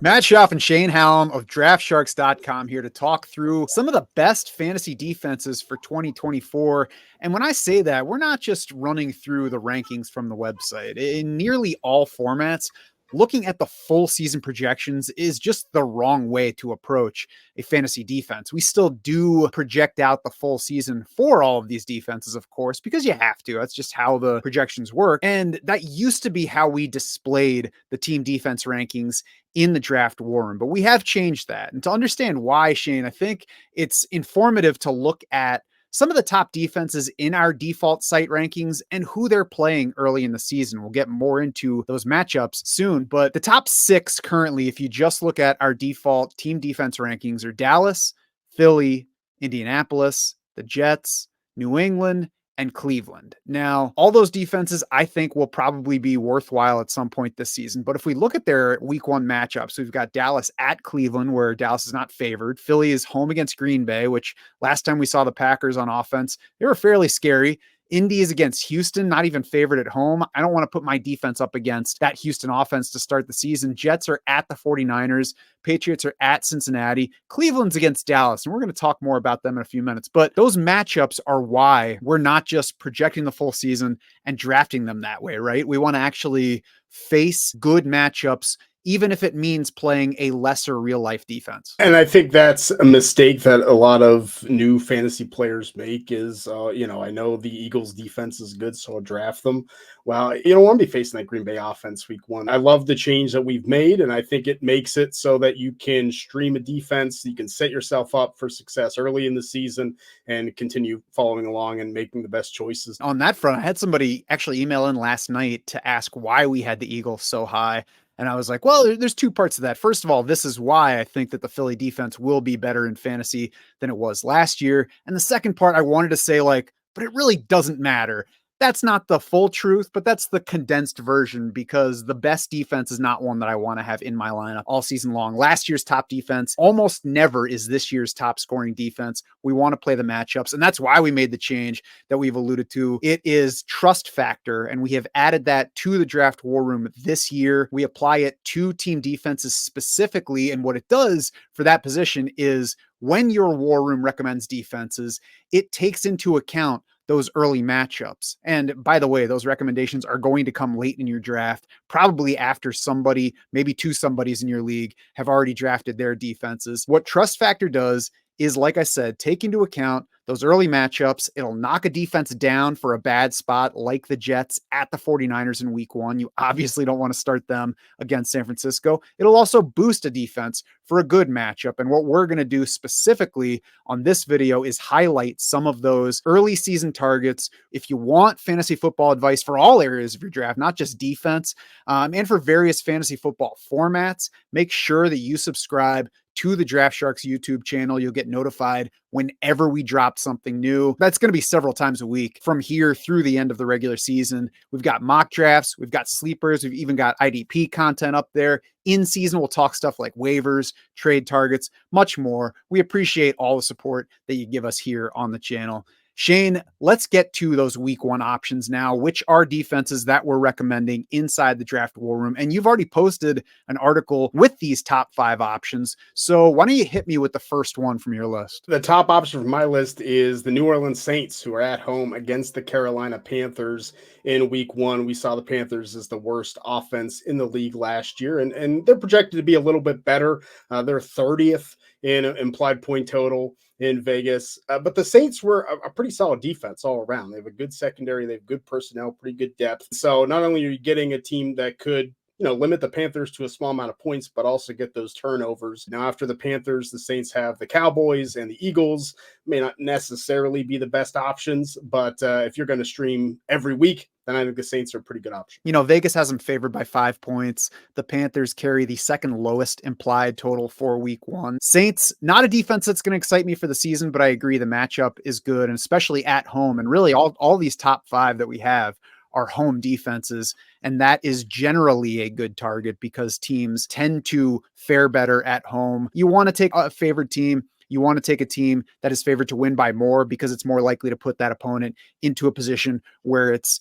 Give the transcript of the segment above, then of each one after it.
Matt Schaff and Shane Hallam of DraftSharks.com here to talk through some of the best fantasy defenses for 2024. And when I say that, we're not just running through the rankings from the website. In nearly all formats, looking at the full season projections is just the wrong way to approach a fantasy defense. We still do project out the full season for all of these defenses, of course, because you have to. That's just how the projections work. And that used to be how we displayed the team defense rankings in the draft war room, but we have changed that. And to understand why, Shane, I think it's informative to look at some of the top defenses in our default site rankings and who they're playing early in the season. We'll get more into those matchups soon, but the top 6 currently, if you just look at our default team defense rankings, are Dallas, Philly, Indianapolis, the Jets, New England, and Cleveland. Now, all those defenses I think will probably be worthwhile at some point this season. But if we look at their week 1 matchups, we've got Dallas at Cleveland, where Dallas is not favored. Philly is home against Green Bay, which last time we saw the Packers on offense, they were fairly scary. Indy is against Houston, not even favored at home. I don't want to put my defense up against that Houston offense to start the season. Jets are at the 49ers. Patriots are at Cincinnati. Cleveland's against Dallas, and we're going to talk more about them in a few minutes. But those matchups are why we're not just projecting the full season and drafting them that way, right? We want to actually face good matchups, even if it means playing a lesser real life defense. And I think that's a mistake that a lot of new fantasy players make is, I know the Eagles defense is good, so I'll draft them. Well, you don't want to be facing that Green Bay offense week 1. I love the change that we've made, and I think it makes it so that you can stream a defense. You can set yourself up for success early in the season and continue following along and making the best choices. On that front, I had somebody actually email in last night to ask why we had the Eagles so high. And I was like, well, there's 2 parts of that. First of all, this is why I think that the Philly defense will be better in fantasy than it was last year. And the second part, I wanted to say but it really doesn't matter. That's not the full truth, but that's the condensed version, because the best defense is not one that I want to have in my lineup all season long. Last year's top defense almost never is this year's top scoring defense. We want to play the matchups, and that's why we made the change that we've alluded to. It is trust factor, and we have added that to the draft war room this year. We apply it to team defenses specifically, and what it does for that position is when your war room recommends defenses, it takes into account those early matchups. And by the way, those recommendations are going to come late in your draft, probably after somebody, maybe 2 somebodies in your league have already drafted their defenses. What Trust Factor does is, like I said, take into account those early matchups. It'll knock a defense down for a bad spot like the Jets at the 49ers in week 1. You obviously don't want to start them against San Francisco. It'll also boost a defense for a good matchup. And what we're going to do specifically on this video is highlight some of those early season targets. If you want fantasy football advice for all areas of your draft, not just defense, and for various fantasy football formats, make sure that you subscribe to the Draft Sharks YouTube channel. You'll get notified whenever we drop something new. That's going to be several times a week from here through the end of the regular season. We've got mock drafts, we've got sleepers, we've even got IDP content up there. In season, we'll talk stuff like waivers, trade targets, much more. We appreciate all the support that you give us here on the channel. Shane, let's get to those week 1 options now, which are defenses that we're recommending inside the draft war room. And you've already posted an article with these top 5 options. So why don't you hit me with the first one from your list? The top option from my list is the New Orleans Saints, who are at home against the Carolina Panthers in week 1. We saw the Panthers as the worst offense in the league last year, and they're projected to be a little bit better. They're 30th in implied point total in Vegas. But the Saints were a pretty solid defense all around. They have a good secondary. They have good personnel, pretty good depth. So not only are you getting a team that could limit the Panthers to a small amount of points, but also get those turnovers. Now, after the Panthers, the Saints have the Cowboys and the Eagles. May not necessarily be the best options, but if you're going to stream every week, then I think the Saints are a pretty good option. Vegas has them favored by 5 points. The Panthers carry the second lowest implied total for week 1. Saints, not a defense that's going to excite me for the season, but I agree the matchup is good, and especially at home. And really all these top 5 that we have are home defenses, and that is generally a good target because teams tend to fare better at home. You want to take a favored team. You want to take a team that is favored to win by more because it's more likely to put that opponent into a position where it's,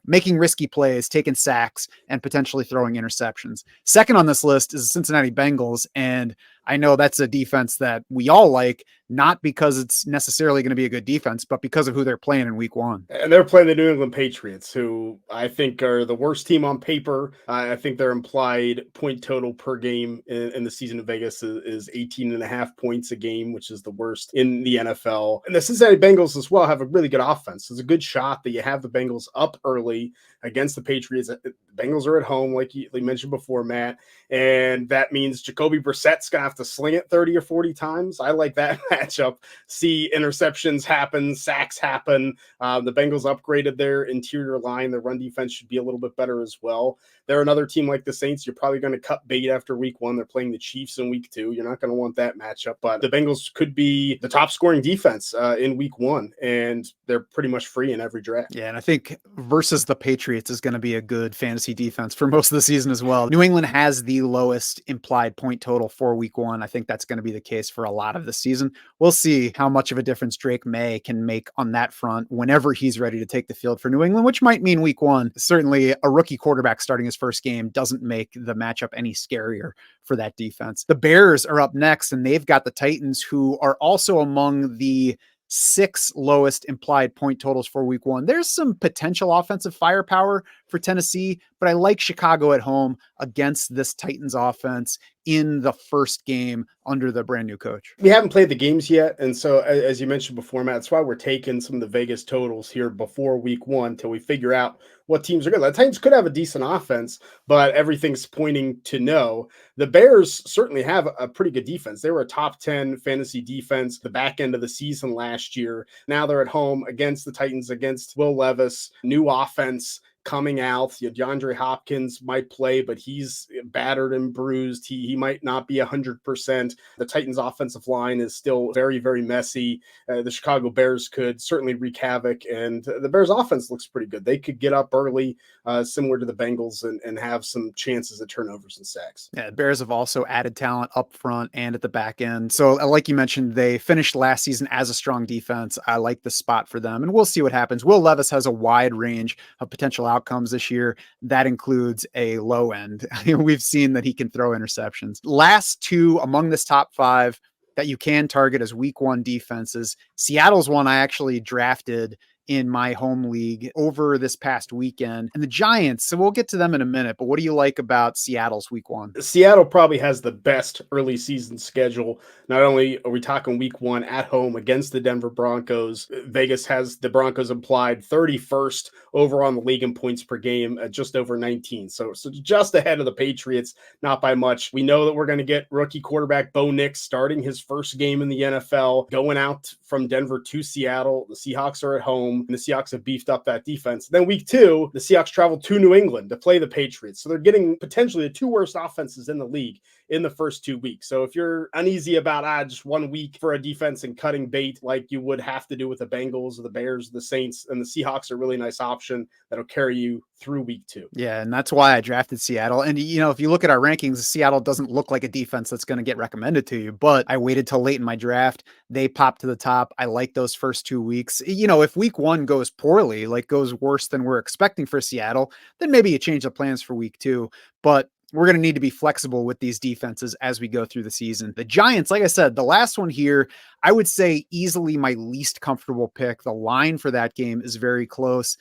making risky plays, taking sacks, and potentially throwing interceptions. Second on this list is the Cincinnati Bengals. And I know that's a defense that we all like, not because it's necessarily going to be a good defense, but because of who they're playing in week one. And they're playing the New England Patriots, who I think are the worst team on paper. I think their implied point total per game in the season in Vegas is 18.5 points a game, which is the worst in the NFL. And the Cincinnati Bengals as well have a really good offense. There's a good shot that you have the Bengals up early against the Patriots. The Bengals are at home, like you mentioned before, Matt. And that means Jacoby Brissett's going to have to sling it 30 or 40 times. I like that matchup. See interceptions happen, sacks happen. The Bengals upgraded their interior line. Their run defense should be a little bit better as well. They're another team like the Saints. You're probably going to cut bait after week one. They're playing the Chiefs in week two. You're not going to want that matchup. But the Bengals could be the top scoring defense in week one, and they're pretty much free in every draft. Yeah, and I think versus the Patriots is going to be a good fantasy defense for most of the season as well. New England has the lowest implied point total for week one. I think that's going to be the case for a lot of the season. We'll see how much of a difference Drake May can make on that front whenever he's ready to take the field for New England, which might mean week one. Certainly a rookie quarterback starting his first game doesn't make the matchup any scarier for that defense. The Bears are up next, and they've got the Titans, who are also among the 6 lowest implied point totals for week one. There's some potential offensive firepower for Tennessee, but I like Chicago at home against this Titans offense in the first game under the brand new coach. We haven't played the games yet. And so, as you mentioned before, Matt, that's why we're taking some of the Vegas totals here before week one till we figure out what teams are good. The Titans could have a decent offense, but everything's pointing to no. The Bears certainly have a pretty good defense. They were a top 10 fantasy defense the back end of the season last year. Now they're at home against the Titans, against Will Levis, new offense coming out. DeAndre Hopkins might play, but he's battered and bruised. He might not be 100%. The Titans offensive line is still very, very messy. The Chicago Bears could certainly wreak havoc, and the Bears offense looks pretty good. They could get up early, similar to the Bengals, and have some chances at turnovers and sacks. Yeah, Bears have also added talent up front and at the back end. So like you mentioned, they finished last season as a strong defense. I like the spot for them, and we'll see what happens. Will Levis has a wide range of potential outcomes this year. That includes a low end. We've seen that he can throw interceptions. Last two among this top 5 that you can target as week one defenses. Seattle's one I actually drafted in my home league over this past weekend, and the Giants. So we'll get to them in a minute, but what do you like about Seattle's week one? Seattle probably has the best early season schedule. Not only are we talking week one at home against the Denver Broncos, Vegas has the Broncos implied 31st over on the league in points per game at just over 19. So just ahead of the Patriots, not by much. We know that we're going to get rookie quarterback Bo Nix starting his first game in the NFL, going out from Denver to Seattle. The Seahawks are at home, and the Seahawks have beefed up that defense. Then week 2, the Seahawks travel to New England to play the Patriots. So they're getting potentially the 2 worst offenses in the league in the first 2 weeks. So if you're uneasy about just 1 week for a defense and cutting bait like you would have to do with the Bengals or the Bears, the Saints, and the Seahawks are a really nice option that'll carry you through week 2. Yeah, and that's why I drafted Seattle. And, if you look at our rankings, Seattle doesn't look like a defense that's going to get recommended to you, but I waited till late in my draft. They popped to the top. I like those first 2 weeks. If week 1 goes poorly, like goes worse than we're expecting for Seattle, then maybe you change the plans for week 2. But we're going to need to be flexible with these defenses as we go through the season. The Giants, like I said, the last one here, I would say easily my least comfortable pick. The line for that game is very close.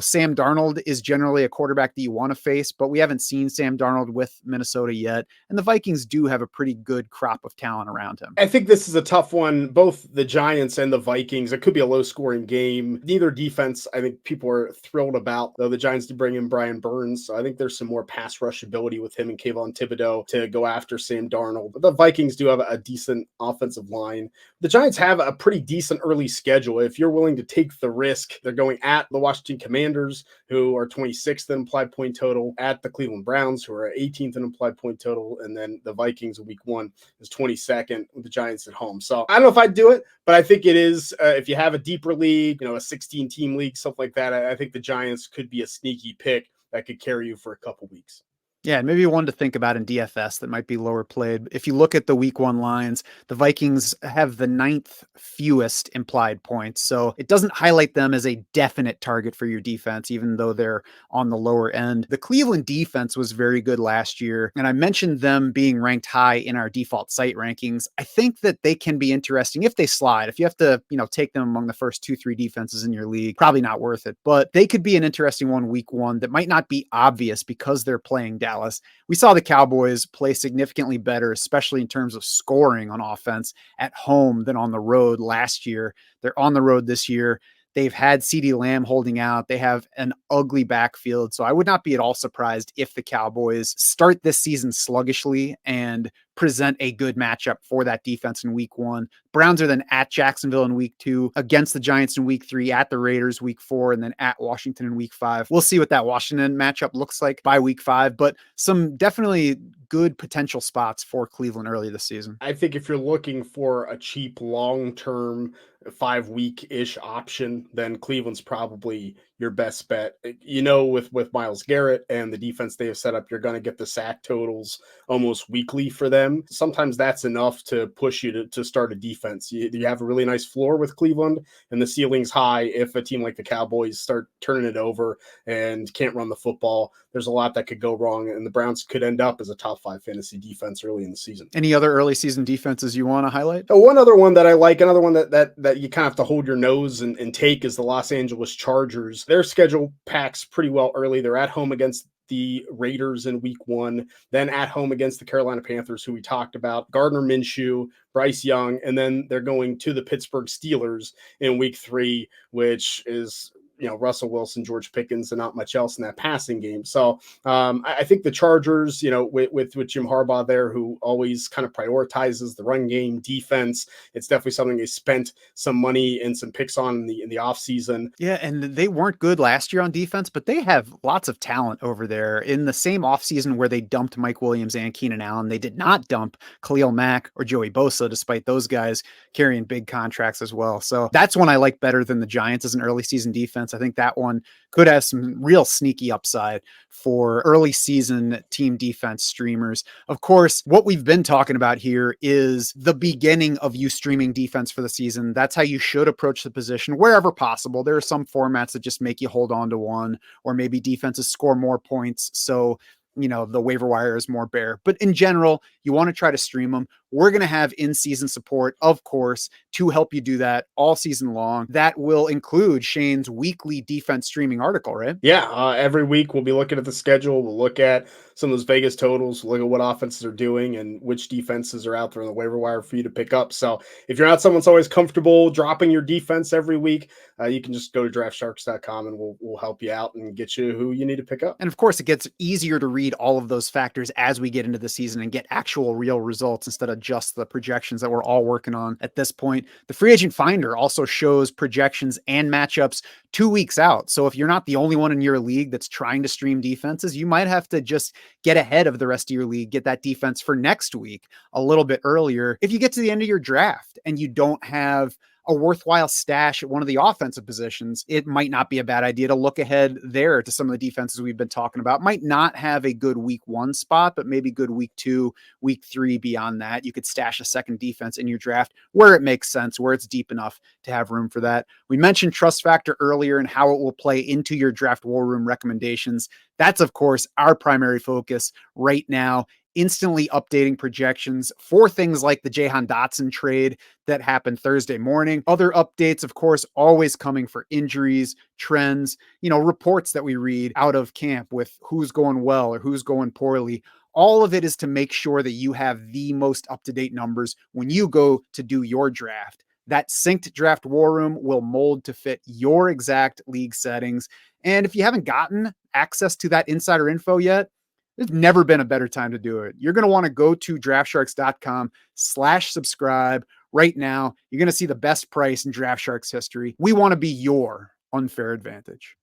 Sam Darnold is generally a quarterback that you want to face, but we haven't seen Sam Darnold with Minnesota yet. And the Vikings do have a pretty good crop of talent around him. I think this is a tough one. Both the Giants and the Vikings, it could be a low scoring game. Neither defense, I think people are thrilled about, though the Giants did bring in Brian Burns. So I think there's some more pass rush ability with him and Kayvon Thibodeau to go after Sam Darnold. But the Vikings do have a decent offensive line. The Giants have a pretty decent early schedule. If you're willing to take the risk, they're going at the Washington Commanders, who are 26th in implied point total, at the Cleveland Browns, who are 18th in implied point total, and then the Vikings in week 1 is 22nd with the Giants at home. So I don't know if I'd do it, but I think it is, if you have a deeper league, a 16-team league, stuff like that, I think the Giants could be a sneaky pick that could carry you for a couple weeks. Yeah, and maybe one to think about in DFS that might be lower played. If you look at the week one lines, the Vikings have the ninth fewest implied points. So it doesn't highlight them as a definite target for your defense, even though they're on the lower end. The Cleveland defense was very good last year. And I mentioned them being ranked high in our default site rankings. I think that they can be interesting if they slide. If you have to, take them among the first 2, 3 defenses in your league, probably not worth it. But they could be an interesting one week one that might not be obvious because they're playing Dallas. We saw the Cowboys play significantly better, especially in terms of scoring on offense at home than on the road last year. They're on the road this year. They've had CeeDee Lamb holding out. They have an ugly backfield. So I would not be at all surprised if the Cowboys start this season sluggishly and present a good matchup for that defense in week one. Browns are then at Jacksonville in week 2, against the Giants in week 3, at the Raiders week 4, and then at Washington in week 5. We'll see what that Washington matchup looks like by week 5, but some definitely good potential spots for Cleveland early this season. I think if you're looking for a cheap long-term 5 week-ish option, then Cleveland's probably your best bet. With Myles Garrett and the defense they have set up, you're going to get the sack totals almost weekly for them. Sometimes that's enough to push you to start a defense. You have a really nice floor with Cleveland, and the ceiling's high if a team like the Cowboys start turning it over and can't run the football. There's a lot that could go wrong, and the Browns could end up as a top 5 fantasy defense early in the season. Any other early season defenses you want to highlight? One other one that I like, another one that you kind of have to hold your nose and take, is the Los Angeles Chargers. Their schedule packs pretty well early. They're at home against the Raiders in week 1, then at home against the Carolina Panthers, who we talked about, Gardner Minshew, Bryce Young, and then they're going to the Pittsburgh Steelers in week 3, which is Russell Wilson, George Pickens, and not much else in that passing game. So I think the Chargers, with Jim Harbaugh there, who always kind of prioritizes the run game, defense, it's definitely something they spent some money and some picks on in the offseason. Yeah, and they weren't good last year on defense, but they have lots of talent over there. In the same offseason where they dumped Mike Williams and Keenan Allen, they did not dump Khalil Mack or Joey Bosa, despite those guys carrying big contracts as well. So that's one I like better than the Giants as an early season defense. I think that one could have some real sneaky upside for early season team defense streamers. Of course, what we've been talking about here is the beginning of you streaming defense for the season. That's how you should approach the position wherever possible. There are some formats that just make you hold on to one, or maybe defenses score more points. So the waiver wire is more bare. But in general, you want to try to stream them. We're going to have in-season support, of course, to help you do that all season long. That will include Shane's weekly defense streaming article, right? Yeah, every week we'll be looking at the schedule. We'll look at some of those Vegas totals, look at what offenses are doing and which defenses are out there on the waiver wire for you to pick up. So if you're not someone that's always comfortable dropping your defense every week, you can just go to draftsharks.com and we'll help you out and get you who you need to pick up. And of course, it gets easier to read all of those factors as we get into the season and get actual real results instead of just the projections that we're all working on at this point. The Free Agent Finder also shows projections and matchups 2 weeks out. So if you're not the only one in your league that's trying to stream defenses, you might have to just get ahead of the rest of your league, get that defense for next week a little bit earlier. If you get to the end of your draft and you don't have a worthwhile stash at one of the offensive positions, it might not be a bad idea to look ahead there to some of the defenses we've been talking about. Might not have a good week 1 spot, but maybe good week 2, week 3 beyond that. You could stash a second defense in your draft where it makes sense, where it's deep enough to have room for that. We mentioned Trust Factor earlier and how it will play into your draft war room recommendations. That's, of course, our primary focus right now. Instantly updating projections for things like the Jahan Dotson trade that happened Thursday morning. Other updates, of course, always coming for injuries, trends, reports that we read out of camp with who's going well or who's going poorly. All of it is to make sure that you have the most up-to-date numbers when you go to do your draft. That synced draft war room will mold to fit your exact league settings. And if you haven't gotten access to that insider info yet, there's never been a better time to do it. You're going to want to go to draftsharks.com/subscribe right now. You're going to see the best price in Draft Sharks history. We want to be your unfair advantage.